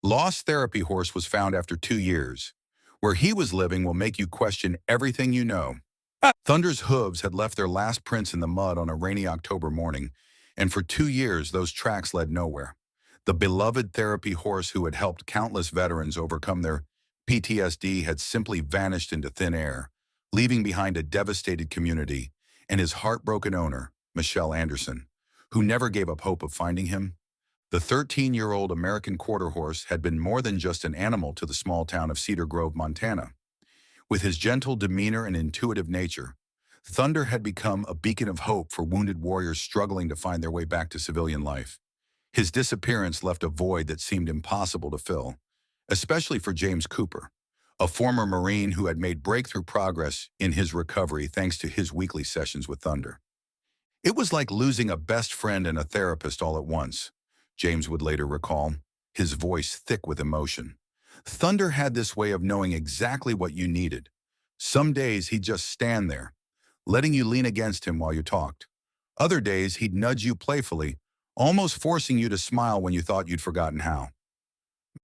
Lost therapy horse was found after 2 years. Where he was living will make you question everything you know. Thunder's hooves had left their last prints in the mud on a rainy October morning, and for 2 years those tracks led nowhere. The beloved therapy horse who had helped countless veterans overcome their PTSD had simply vanished into thin air, leaving behind a devastated community and his heartbroken owner, Michelle Anderson, who never gave up hope of finding him. The 13-year-old American quarter horse had been more than just an animal to the small town of Cedar Grove, Montana. With his gentle demeanor and intuitive nature, Thunder had become a beacon of hope for wounded warriors struggling to find their way back to civilian life. His disappearance left a void that seemed impossible to fill, especially for James Cooper, a former Marine who had made breakthrough progress in his recovery thanks to his weekly sessions with Thunder. It was like losing a best friend and a therapist all at once, James would later recall, his voice thick with emotion. Thunder had this way of knowing exactly what you needed. Some days he'd just stand there, letting you lean against him while you talked. Other days he'd nudge you playfully, almost forcing you to smile when you thought you'd forgotten how.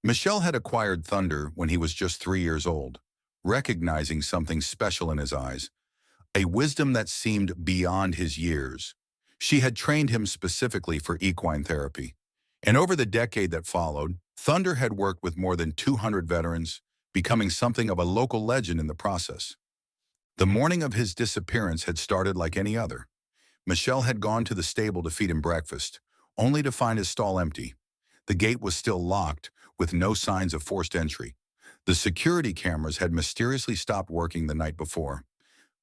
Michelle had acquired Thunder when he was just 3 years old, recognizing something special in his eyes, a wisdom that seemed beyond his years. She had trained him specifically for equine therapy, and over the decade that followed, Thunder had worked with more than 200 veterans, becoming something of a local legend in the process. The morning of his disappearance had started like any other. Michelle had gone to the stable to feed him breakfast, only to find his stall empty. The gate was still locked, with no signs of forced entry. The security cameras had mysteriously stopped working the night before,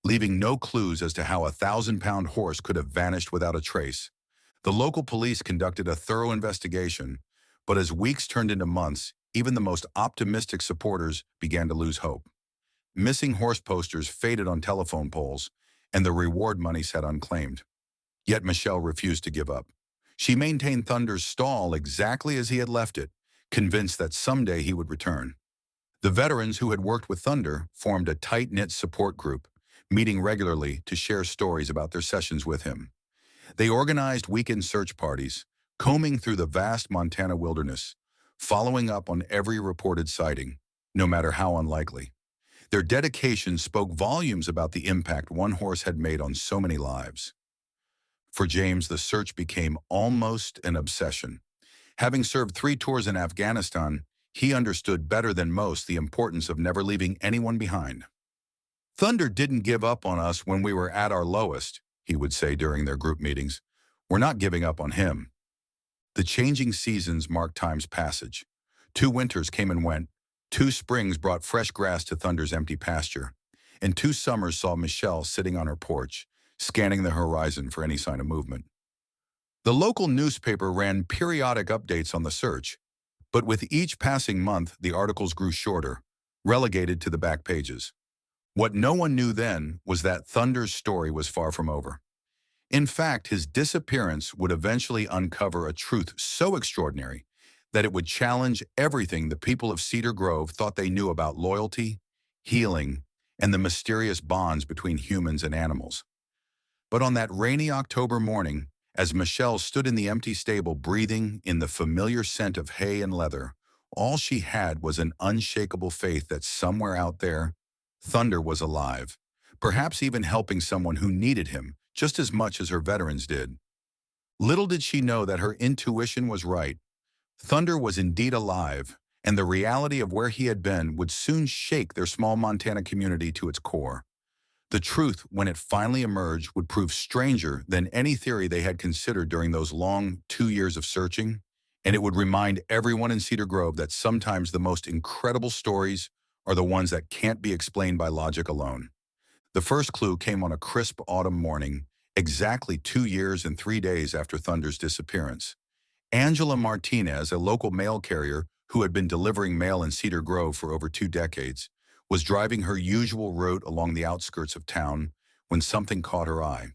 leaving no clues as to how a 1,000-pound horse could have vanished without a trace. The local police conducted a thorough investigation, but as weeks turned into months, even the most optimistic supporters began to lose hope. Missing horse posters faded on telephone poles, and the reward money sat unclaimed. Yet Michelle refused to give up. She maintained Thunder's stall exactly as he had left it, convinced that someday he would return. The veterans who had worked with Thunder formed a tight-knit support group, meeting regularly to share stories about their sessions with him. They organized weekend search parties, combing through the vast Montana wilderness, following up on every reported sighting, no matter how unlikely. Their dedication spoke volumes about the impact one horse had made on so many lives. For James, the search became almost an obsession. Having served 3 tours in Afghanistan, he understood better than most the importance of never leaving anyone behind. Thunder didn't give up on us when we were at our lowest, he would say during their group meetings. We're not giving up on him. The changing seasons marked time's passage. 2 winters came and went. 2 springs brought fresh grass to Thunder's empty pasture, and 2 summers saw Michelle sitting on her porch, scanning the horizon for any sign of movement. The local newspaper ran periodic updates on the search, but with each passing month, the articles grew shorter, relegated to the back pages. What no one knew then was that Thunder's story was far from over. In fact, his disappearance would eventually uncover a truth so extraordinary that it would challenge everything the people of Cedar Grove thought they knew about loyalty, healing, and the mysterious bonds between humans and animals. But on that rainy October morning, as Michelle stood in the empty stable breathing in the familiar scent of hay and leather, all she had was an unshakable faith that somewhere out there, Thunder was alive, perhaps even helping someone who needed him just as much as her veterans did. Little did she know that her intuition was right. Thunder was indeed alive, and the reality of where he had been would soon shake their small Montana community to its core. The truth, when it finally emerged, would prove stranger than any theory they had considered during those long 2 years of searching, and it would remind everyone in Cedar Grove that sometimes the most incredible stories are the ones that can't be explained by logic alone. The first clue came on a crisp autumn morning, exactly 2 years and 3 days after Thunder's disappearance. Angela Martinez, a local mail carrier who had been delivering mail in Cedar Grove for over 2 decades, was driving her usual route along the outskirts of town when something caught her eye.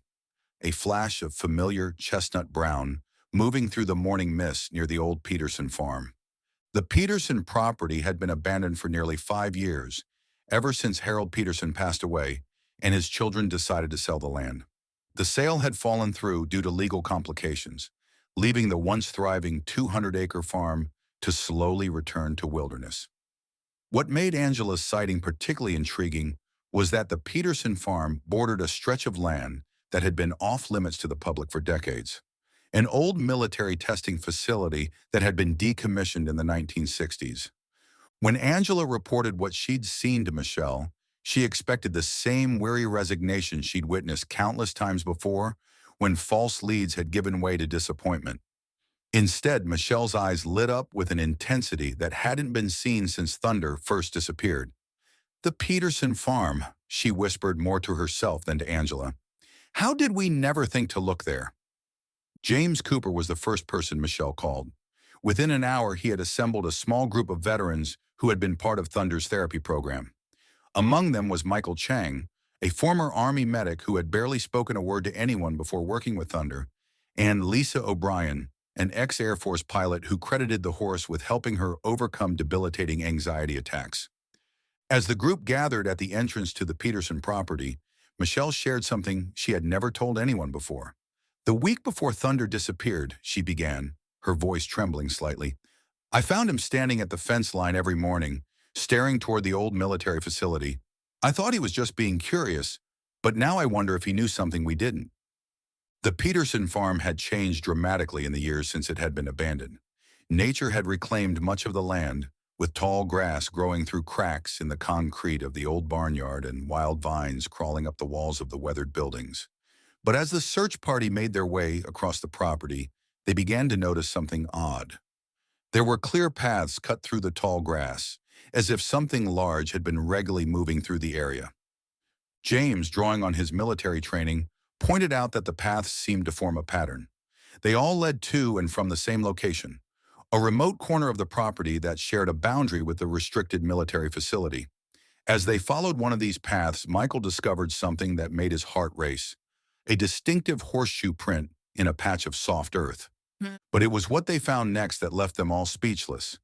A flash of familiar chestnut brown moving through the morning mist near the old Peterson farm. The Peterson property had been abandoned for nearly 5 years, ever since Harold Peterson passed away and his children decided to sell the land. The sale had fallen through due to legal complications, leaving the once thriving 200-acre farm to slowly return to wilderness. What made Angela's sighting particularly intriguing was that the Peterson farm bordered a stretch of land that had been off limits to the public for decades. An old military testing facility that had been decommissioned in the 1960s. When Angela reported what she'd seen to Michelle, she expected the same weary resignation she'd witnessed countless times before when false leads had given way to disappointment. Instead, Michelle's eyes lit up with an intensity that hadn't been seen since Thunder first disappeared. "The Peterson farm," she whispered more to herself than to Angela. "How did we never think to look there?" James Cooper was the first person Michelle called. Within an hour, he had assembled a small group of veterans who had been part of Thunder's therapy program. Among them was Michael Chang, a former Army medic who had barely spoken a word to anyone before working with Thunder, and Lisa O'Brien, an ex-Air Force pilot who credited the horse with helping her overcome debilitating anxiety attacks. As the group gathered at the entrance to the Peterson property, Michelle shared something she had never told anyone before. "The week before Thunder disappeared," she began, her voice trembling slightly, "I found him standing at the fence line every morning, staring toward the old military facility. I thought he was just being curious, but now I wonder if he knew something we didn't." The Peterson farm had changed dramatically in the years since it had been abandoned. Nature had reclaimed much of the land, with tall grass growing through cracks in the concrete of the old barnyard and wild vines crawling up the walls of the weathered buildings. But as the search party made their way across the property, they began to notice something odd. There were clear paths cut through the tall grass, as if something large had been regularly moving through the area. James, drawing on his military training, pointed out that the paths seemed to form a pattern. They all led to and from the same location, a remote corner of the property that shared a boundary with the restricted military facility. As they followed one of these paths, Michael discovered something that made his heart race, a distinctive horseshoe print in a patch of soft earth. But it was what they found next that left them all speechless.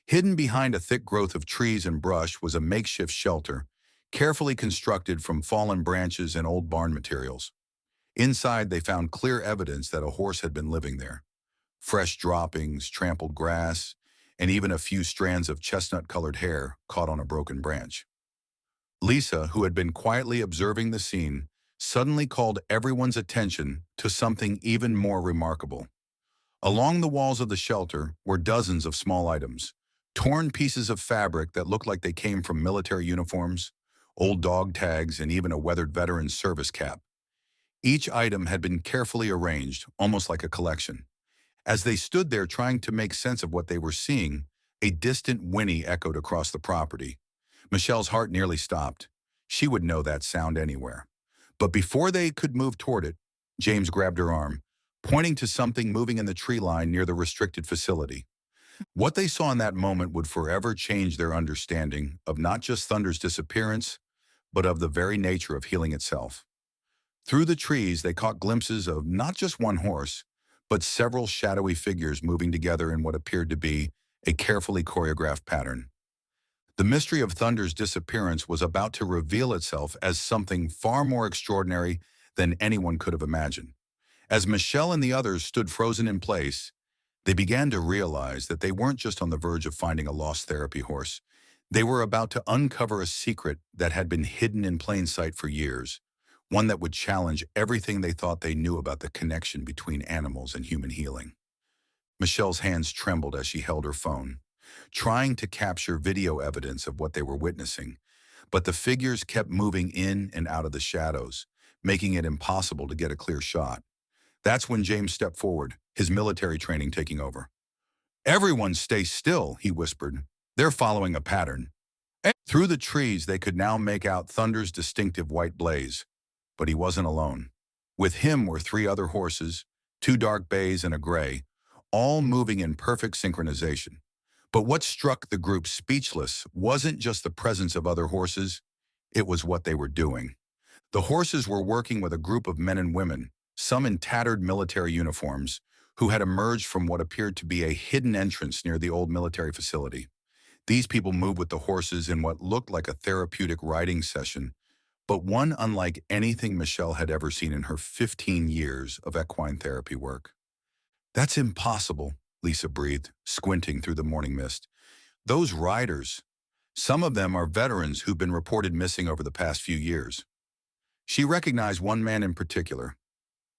Hidden behind a thick growth of trees and brush was a makeshift shelter, carefully constructed from fallen branches and old barn materials. Inside, they found clear evidence that a horse had been living there. Fresh droppings, trampled grass, and even a few strands of chestnut-colored hair caught on a broken branch. Lisa, who had been quietly observing the scene, suddenly called everyone's attention to something even more remarkable. Along the walls of the shelter were dozens of small items, torn pieces of fabric that looked like they came from military uniforms, old dog tags, and even a weathered veteran's service cap. Each item had been carefully arranged, almost like a collection. As they stood there trying to make sense of what they were seeing, a distant whinny echoed across the property. Michelle's heart nearly stopped. She would know that sound anywhere. But before they could move toward it, James grabbed her arm, pointing to something moving in the tree line near the restricted facility. What they saw in that moment would forever change their understanding of not just Thunder's disappearance, but of the very nature of healing itself. Through the trees, they caught glimpses of not just one horse, but several shadowy figures moving together in what appeared to be a carefully choreographed pattern. The mystery of Thunder's disappearance was about to reveal itself as something far more extraordinary than anyone could have imagined. As Michelle and the others stood frozen in place, they began to realize that they weren't just on the verge of finding a lost therapy horse. They were about to uncover a secret that had been hidden in plain sight for years, one that would challenge everything they thought they knew about the connection between animals and human healing. Michelle's hands trembled as she held her phone, trying to capture video evidence of what they were witnessing, but the figures kept moving in and out of the shadows, making it impossible to get a clear shot. That's when James stepped forward, his military training taking over. "Everyone stay still," he whispered. "They're following a pattern." Through the trees, they could now make out Thunder's distinctive white blaze. But he wasn't alone. With him were three other horses, two dark bays and a gray, all moving in perfect synchronization. But what struck the group speechless wasn't just the presence of other horses, it was what they were doing. The horses were working with a group of men and women, some in tattered military uniforms, who had emerged from what appeared to be a hidden entrance near the old military facility. These people moved with the horses in what looked like a therapeutic riding session, but one unlike anything Michelle had ever seen in her 15 years of equine therapy work. "That's impossible," Lisa breathed, squinting through the morning mist. Those riders. Some of them are veterans who've been reported missing over the past few years. She recognized one man in particular,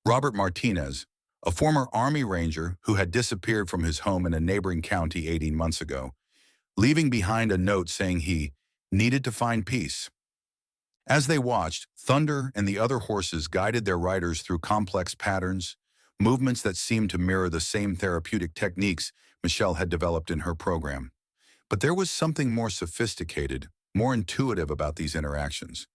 Robert Martinez, a former Army Ranger who had disappeared from his home in a neighboring county 18 months ago, leaving behind a note saying he needed to find peace. As they watched, Thunder and the other horses guided their riders through complex patterns, movements that seemed to mirror the same therapeutic techniques Michelle had developed in her program. But there was something more sophisticated, more intuitive about these interactions.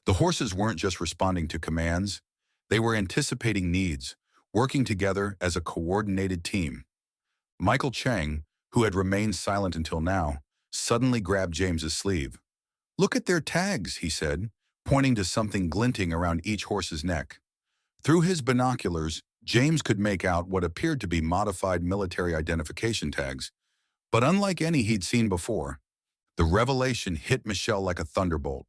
The horses weren't just responding to commands, they were anticipating needs, working together as a coordinated team. Michael Chang, who had remained silent until now, suddenly grabbed James's sleeve. "Look at their tags," he said, pointing to something glinting around each horse's neck. Through his binoculars, James could make out what appeared to be modified military identification tags, but unlike any he'd seen before, the revelation hit Michelle like a thunderbolt.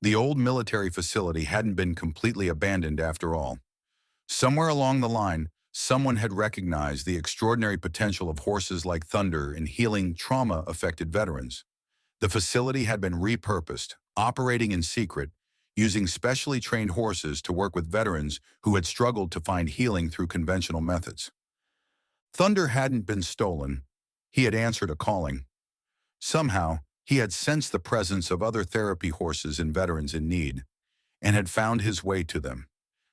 The old military facility hadn't been completely abandoned after all. Somewhere along the line, someone had recognized the extraordinary potential of horses like Thunder in healing trauma-affected veterans. The facility had been repurposed, operating in secret, using specially trained horses to work with veterans who had struggled to find healing through conventional methods. Thunder hadn't been stolen. He had answered a calling. Somehow, he had sensed the presence of other therapy horses and veterans in need, and had found his way to them.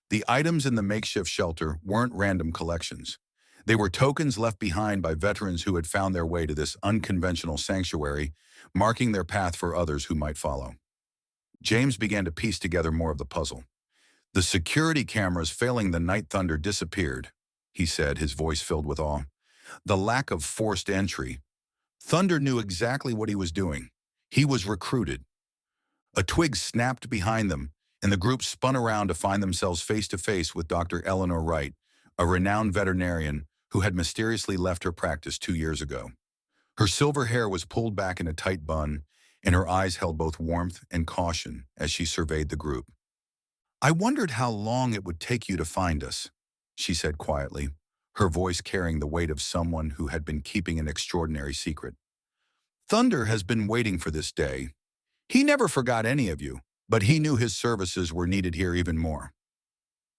The items in the makeshift shelter weren't random collections. They were tokens left behind by veterans who had found their way to this unconventional sanctuary, marking their path for others who might follow. James began to piece together more of the puzzle. "The security cameras failing the night Thunder disappeared," he said, his voice filled with awe. "The lack of forced entry. Thunder knew exactly what he was doing. He was recruited." A twig snapped behind them, and the group spun around to find themselves face-to-face with Dr. Eleanor Wright, a renowned veterinarian who had mysteriously left her practice 2 years ago. Her silver hair was pulled back in a tight bun, and her eyes held both warmth and caution as she surveyed the group. "I wondered how long it would take you to find us," she said quietly, her voice carrying the weight of someone who had been keeping an extraordinary secret. "Thunder has been waiting for this day. He never forgot any of you, but he knew his services were needed here even more."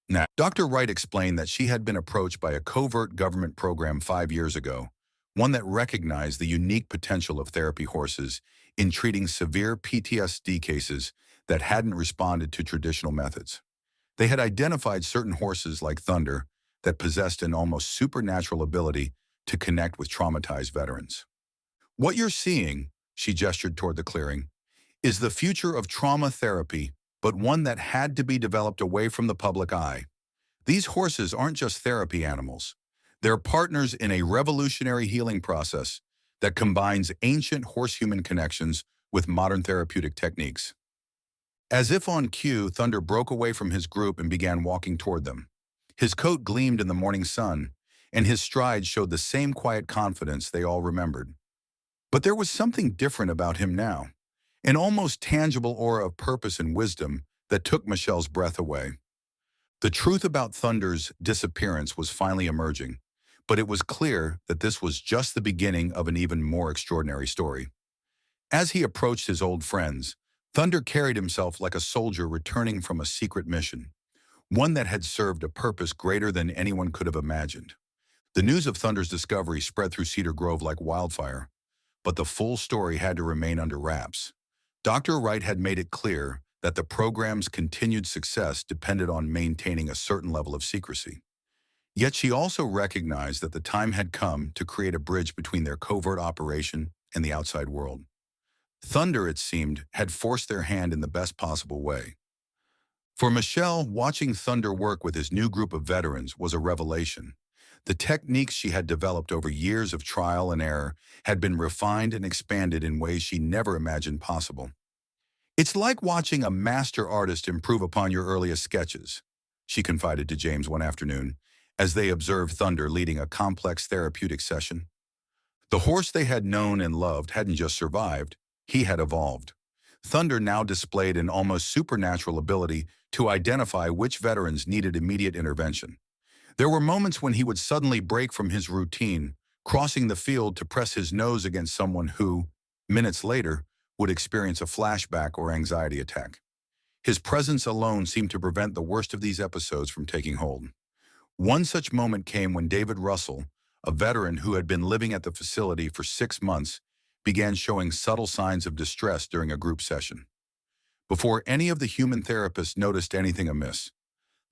Now, Dr. Wright explained that she had been approached by a covert government program 5 years ago, one that recognized the unique potential of therapy horses in treating severe PTSD cases that hadn't responded to traditional methods. They had identified certain horses like Thunder that possessed an almost supernatural ability to connect with traumatized veterans. "What you're seeing," she gestured toward the clearing, "is the future of trauma therapy, but one that had to be developed away from the public eye. These horses aren't just therapy animals. They're partners in a revolutionary healing process that combines ancient horse-human connections with modern therapeutic techniques." As if on cue, Thunder broke away from his group and began walking toward them. His coat gleamed in the morning sun, and his stride showed the same quiet confidence they all remembered. But there was something different about him now, an almost tangible aura of purpose and wisdom that took Michelle's breath away. The truth about Thunder's disappearance was finally emerging, but it was clear that this was just the beginning of an even more extraordinary story. As he approached his old friends, Thunder carried himself like a soldier returning from a secret mission, one that had served a purpose greater than anyone could have imagined. The news of Thunder's discovery spread through Cedar Grove like wildfire, but the full story had to remain under wraps. Dr. Wright had made it clear that the program's continued success depended on maintaining a certain level of secrecy. Yet she also recognized that the time had come to create a bridge between their covert operation and the outside world. Thunder, it seemed, had forced their hand in the best possible way. For Michelle, watching Thunder work with his new group of veterans was a revelation. The techniques she had developed over years of trial and error had been refined and expanded in ways she never imagined possible. "It's like watching a master artist improve upon your earliest sketches," she confided to James one afternoon, as they observed Thunder leading a complex therapeutic session. The horse they had known and loved hadn't just survived, he had evolved. Thunder now displayed an almost supernatural ability to identify which veterans needed immediate intervention. There were moments when he would suddenly break from his routine, crossing the field to press his nose against someone who, minutes later, would experience a flashback or anxiety attack. His presence alone seemed to prevent the worst of these episodes from taking hold. One such moment came when David Russell, a veteran who had been living at the facility for 6 months, began showing subtle signs of distress during a group session. Before any of the human therapists noticed anything amiss,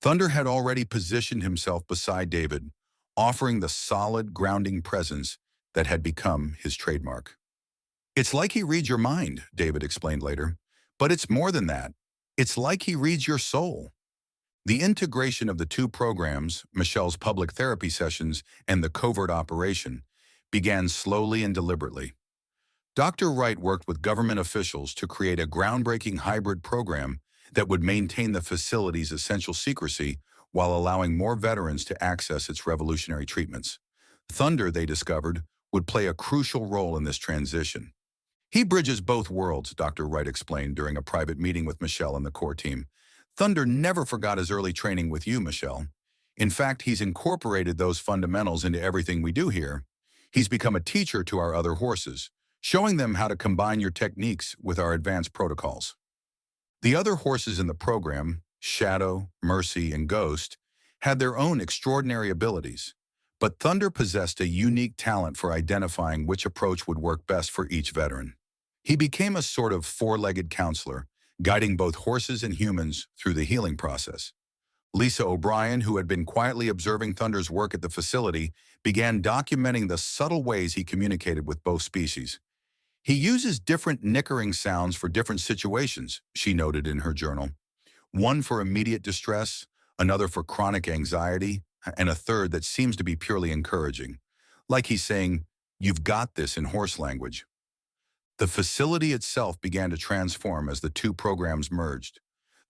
Thunder had already positioned himself beside David, offering the solid, grounding presence that had become his trademark. "It's like he reads your mind," David explained later. "But it's more than that. It's like he reads your soul." The integration of the two programs, Michelle's public therapy sessions and the covert operation, began slowly and deliberately. Dr. Wright worked with government officials to create a groundbreaking hybrid program that would maintain the facility's essential secrecy while allowing more veterans to access its revolutionary treatments. Thunder, they discovered, would play a crucial role in this transition. "He bridges both worlds," Dr. Wright explained during a private meeting with Michelle and the core team. "Thunder never forgot his early training with you, Michelle. In fact, he's incorporated those fundamentals into everything we do here. He's become a teacher to our other horses, showing them how to combine your techniques with our advanced protocols." The other horses in the program, Shadow, Mercy, and Ghost, had their own extraordinary abilities, but Thunder possessed a unique talent for identifying which approach would work best for each veteran. He became a sort of four-legged counselor, guiding both horses and humans through the healing process. Lisa O'Brien, who had been quietly observing Thunder's work at the facility, began documenting the subtle ways he communicated with both species. "He uses different nickering sounds for different situations," she noted in her journal. "One for immediate distress, another for chronic anxiety, and a third that seems to be purely encouraging. Like he's saying, 'You've got this,' in horse language." The facility itself began to transform as the two programs merged.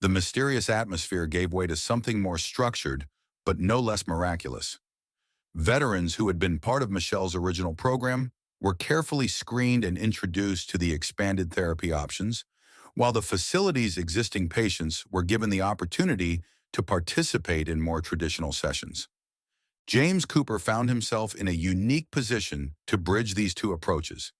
The mysterious atmosphere gave way to something more structured, but no less miraculous. Veterans who had been part of Michelle's original program were carefully screened and introduced to the expanded therapy options, while the facility's existing patients were given the opportunity to participate in more traditional sessions. James Cooper found himself in a unique position to bridge these two approaches.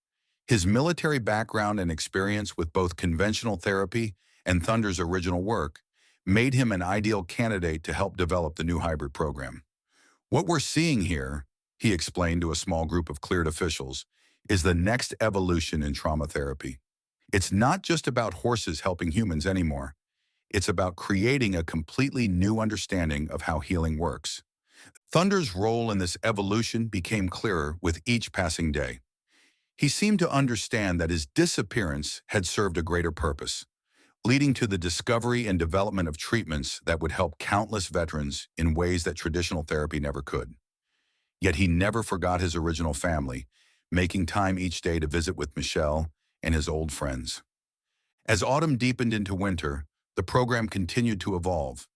His military background and experience with both conventional therapy and Thunder's original work made him an ideal candidate to help develop the new hybrid program. "What we're seeing here," he explained to a small group of cleared officials, "is the next evolution in trauma therapy. It's not just about horses helping humans anymore. It's about creating a completely new understanding of how healing works." Thunder's role in this evolution became clearer with each passing day. He seemed to understand that his disappearance had served a greater purpose, leading to the discovery and development of treatments that would help countless veterans in ways that traditional therapy never could. Yet he never forgot his original family, making time each day to visit with Michelle and his old friends. As autumn deepened into winter, the program continued to evolve,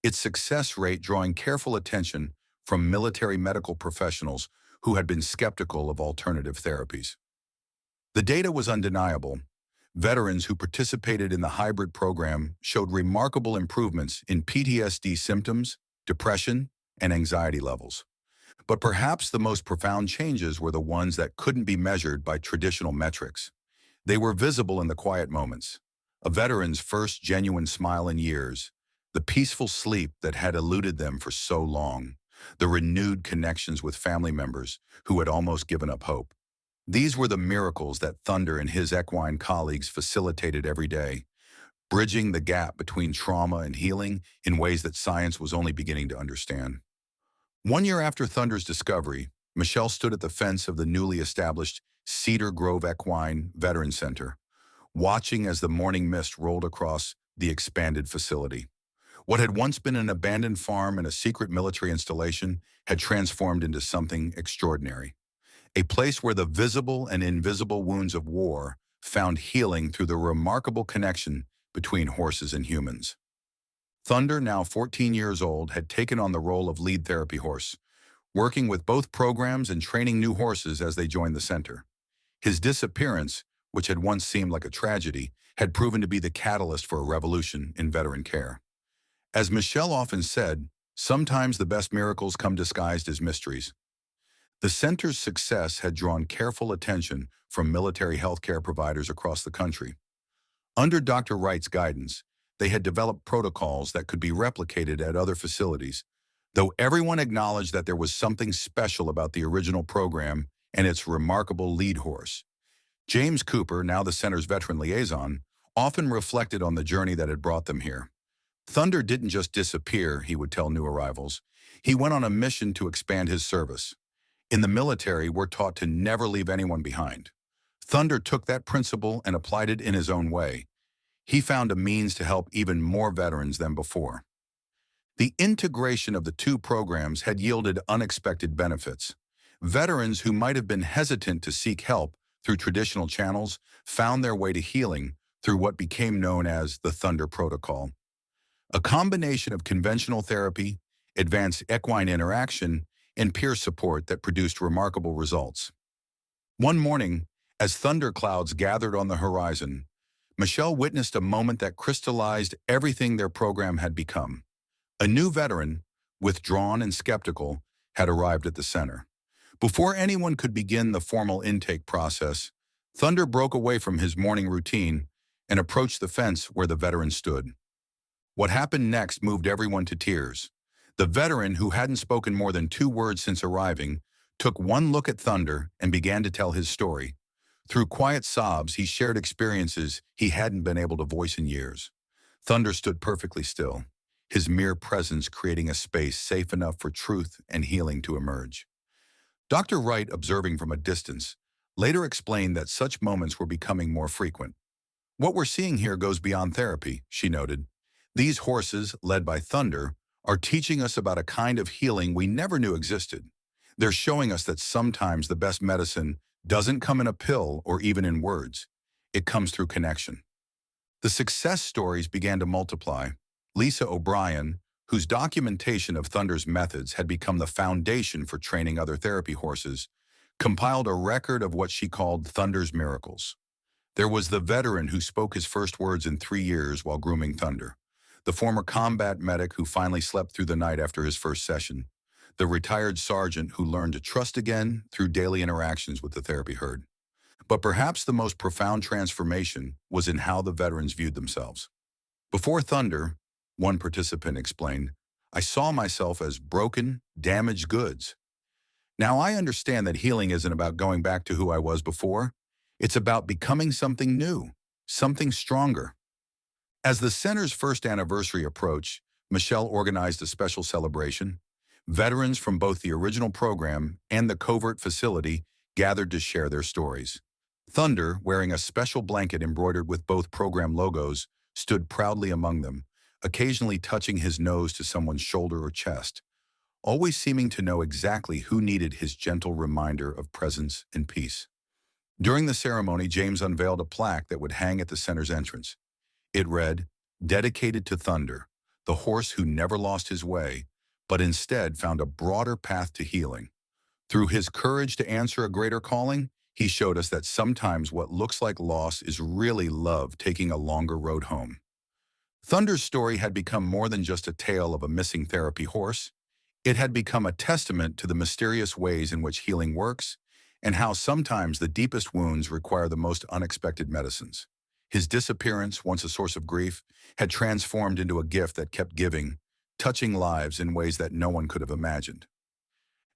its success rate drawing careful attention from military medical professionals who had been skeptical of alternative therapies. The data was undeniable. Veterans who participated in the hybrid program showed remarkable improvements in PTSD symptoms, depression, and anxiety levels. But perhaps the most profound changes were the ones that couldn't be measured by traditional metrics. They were visible in the quiet moments. A veteran's first genuine smile in years, the peaceful sleep that had eluded them for so long, the renewed connections with family members who had almost given up hope. These were the miracles that Thunder and his equine colleagues facilitated every day, bridging the gap between trauma and healing in ways that science was only beginning to understand. 1 year after Thunder's discovery, Michelle stood at the fence of the newly established Cedar Grove Equine Veteran Center, watching as the morning mist rolled across the expanded facility. What had once been an abandoned farm and a secret military installation had transformed into something extraordinary. A place where the visible and invisible wounds of war found healing through the remarkable connection between horses and humans. Thunder, now 14 years old, had taken on the role of lead therapy horse, working with both programs and training new horses as they joined the center. His disappearance, which had once seemed like a tragedy, had proven to be the catalyst for a revolution in veteran care. As Michelle often said, sometimes the best miracles come disguised as mysteries. The center's success had drawn careful attention from military healthcare providers across the country. Under Dr. Wright's guidance, they had developed protocols that could be replicated at other facilities, though everyone acknowledged that there was something special about the original program and its remarkable lead horse. James Cooper, now the center's veteran liaison, often reflected on the journey that had brought them here. Thunder didn't just disappear, he would tell new arrivals. He went on a mission to expand his service. In the military, we're taught to never leave anyone behind. Thunder took that principle and applied it in his own way. He found a means to help even more veterans than before. The integration of the two programs had yielded unexpected benefits. Veterans who might have been hesitant to seek help through traditional channels found their way to healing through what became known as the Thunder Protocol. A combination of conventional therapy, advanced equine interaction, and peer support that produced remarkable results. One morning, as thunder clouds gathered on the horizon, Michelle witnessed a moment that crystallized everything their program had become. A new veteran, withdrawn and skeptical, had arrived at the center. Before anyone could begin the formal intake process, Thunder broke away from his morning routine and approached the fence where the veteran stood. What happened next moved everyone to tears. The veteran, who hadn't spoken more than 2 words since arriving, took one look at Thunder and began to tell his story. Through quiet sobs, he shared experiences he hadn't been able to voice in years. Thunder stood perfectly still, his mere presence creating a space safe enough for truth and healing to emerge. Dr. Wright, observing from a distance, later explained that such moments were becoming more frequent. "What we're seeing here goes beyond therapy," she noted. "These horses, led by Thunder, are teaching us about a kind of healing we never knew existed. They're showing us that sometimes the best medicine doesn't come in a pill or even in words. It comes through connection." The success stories began to multiply. Lisa O'Brien, whose documentation of Thunder's methods had become the foundation for training other therapy horses, compiled a record of what she called Thunder's miracles. There was the veteran who spoke his first words in 3 years while grooming Thunder, the former combat medic who finally slept through the night after his first session, the retired sergeant who learned to trust again through daily interactions with the therapy herd. But perhaps the most profound transformation was in how the veterans viewed themselves. "Before Thunder," one participant explained, "I saw myself as broken, damaged goods. Now I understand that healing isn't about going back to who I was before. It's about becoming something new, something stronger." As the center's first anniversary approached, Michelle organized a special celebration. Veterans from both the original program and the covert facility gathered to share their stories. Thunder, wearing a special blanket embroidered with both program logos, stood proudly among them, occasionally touching his nose to someone's shoulder or chest, always seeming to know exactly who needed his gentle reminder of presence and peace. During the ceremony, James unveiled a plaque that would hang at the center's entrance. It read, "Dedicated to Thunder, the horse who never lost his way, but instead found a broader path to healing. Through his courage to answer a greater calling, he showed us that sometimes what looks like loss is really love taking a longer road home." Thunder's story had become more than just a tale of a missing therapy horse. It had become a testament to the mysterious ways in which healing works and how sometimes the deepest wounds require the most unexpected medicines. His disappearance, once a source of grief, had transformed into a gift that kept giving, touching lives in ways that no one could have imagined.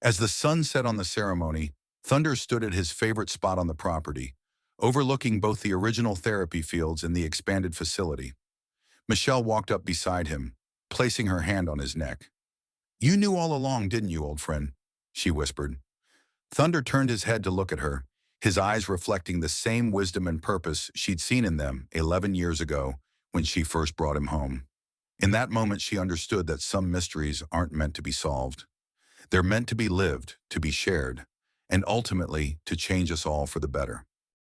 As the sun set on the ceremony, Thunder stood at his favorite spot on the property, overlooking both the original therapy fields and the expanded facility. Michelle walked up beside him, placing her hand on his neck. "You knew all along, didn't you, old friend?" she whispered. Thunder turned his head to look at her, his eyes reflecting the same wisdom and purpose she'd seen in them 11 years ago when she first brought him home. In that moment, she understood that some mysteries aren't meant to be solved. They're meant to be lived, to be shared, and ultimately to change us all for the better.